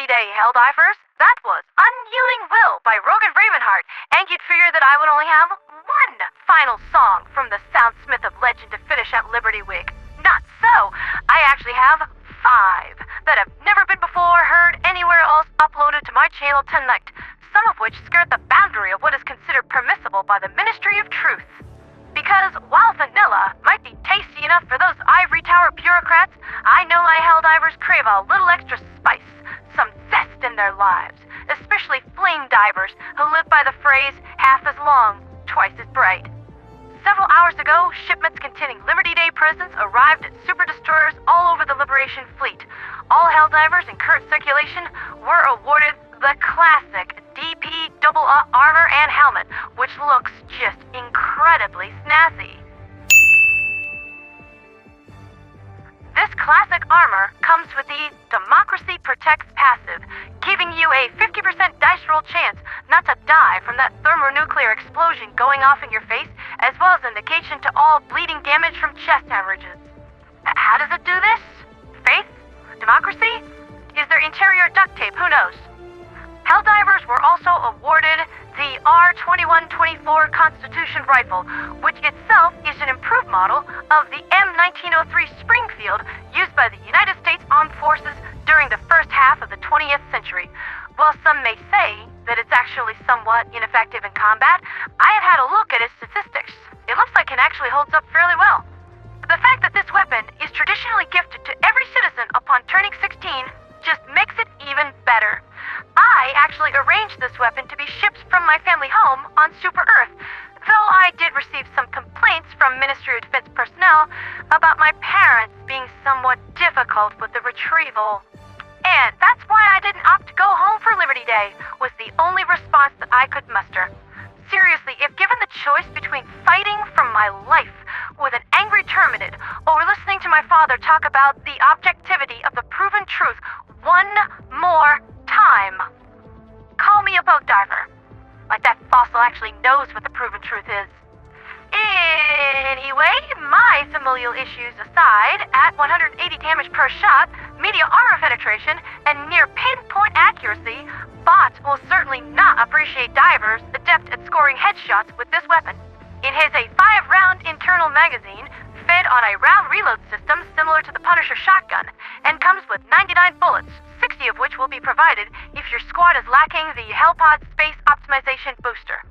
Liberty Day, Helldivers. That was Unyielding Will by Rogan Ravenheart, and you'd figure that I would only have one final song from the soundsmith of legend to finish out Liberty Week. Not so. I actually have 5 that have never been before heard anywhere else uploaded to my channel tonight, some of which skirt the boundary of what is considered permissible by the Ministry of Truth. Because while vanilla might be tasty enough for those ivory tower bureaucrats, I know my Helldivers crave a little extra spice, some zest in their lives, especially flame divers who live by the phrase, half as long, twice as bright. Several hours ago, shipments containing Liberty Day presents arrived at super destroyers all over the Liberation Fleet. All Helldivers in current circulation were awarded the classic DP double armor and helmet, which looks just incredibly snazzy. This classic armor comes with the Democracy Protects passive, giving you a 50% dice roll chance not to die from that thermonuclear explosion going off in your face, as well as a negation to all bleeding damage from chest hemorrhages. How does it do this? Faith? Democracy? Is there interior duct tape? Who knows? Helldivers were also awarded the R2124 Constitution Rifle, which itself is an improved model of the M1903 Springfield used by the United States Armed Forces during the first half of the 20th century. While some may say that it's actually somewhat ineffective in combat, I have had a look at its statistics. It looks like it actually holds up fairly well. The fact that this weapon is traditionally gifted to every citizen upon turning 16 just makes it even better. I actually arranged this weapon to be shipped from my family home on Super Earth, though I did receive some complaints from Ministry of Defense personnel about my parents being somewhat difficult with the retrieval. And that's why I didn't opt to go home for Liberty Day, was the only response that I could muster. Seriously, if given the choice between fighting for my life with an angry Terminid or listening to my father talk about the objectivity of the proven truth one more time, call me a boat diver. Like that fossil actually knows what the proven truth is. Anyway, my familial issues aside, at 180 damage per shot, media armor penetration, and near pinpoint accuracy, Bot will certainly not appreciate divers adept at scoring headshots with this weapon. It has a 5-round internal magazine, fed on a round reload system similar to the Punisher shotgun, and comes with 99 bullets, 60 of which will be provided if your squad is lacking the Hellpod Space Optimization Booster.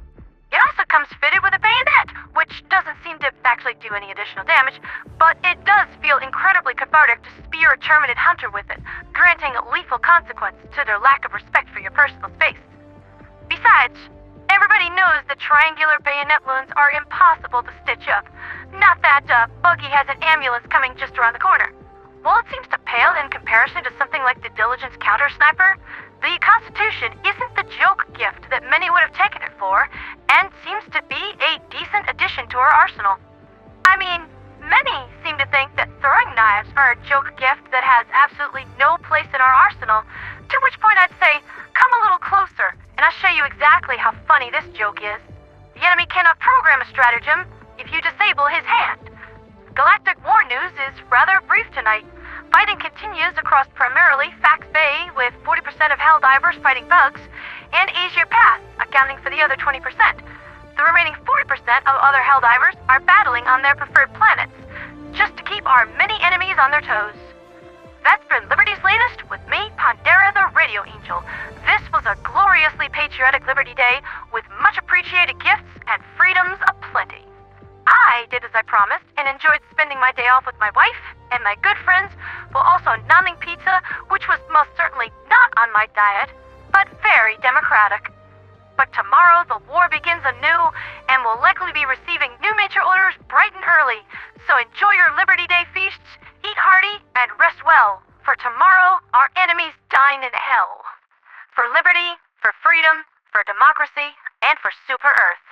It also comes fitted with a bayonet, which doesn't seem to actually do any additional damage, but it does feel incredibly cathartic to spear a Terminid hunter with it, granting lethal consequence to their lack of respect for your personal space. Besides, everybody knows that triangular bayonet wounds are impossible to stitch up. Not that Buggy has an ambulance coming just around the corner. While it seems to pale in comparison to something like the Diligence Counter Sniper, the Constitution isn't the joke gift that many would have taken it for, and seems to be a decent addition to our arsenal. I mean, many seem to think that throwing knives are a joke gift that has absolutely no place in our arsenal, to which point I'd say, come a little closer, and I'll show you exactly how funny this joke is. The enemy cannot program a stratagem if you disable his hand. Galactic war news is rather brief tonight. Fighting continues across primarily Phact Bay, with 40% of Helldivers fighting bugs, and Aesir Path, accounting for the other 20%. The remaining 40% of other Helldivers are battling on their preferred planets, just to keep our many enemies on their toes. That's been Liberty's latest with me, Ponderatheradioangel. This was a gloriously patriotic Liberty Day with much appreciated gifts and freedoms aplenty. I did as I promised and enjoyed spending my day off with my wife and my good friends, while also nomming pizza, which was most certainly not on my diet, but very democratic. But tomorrow the war begins anew, and will likely be receiving new major orders bright and early, so enjoy your Liberty Day feasts, eat hearty, and rest well, for tomorrow our enemies dine in hell. For liberty, for freedom, for democracy, and for Super Earth.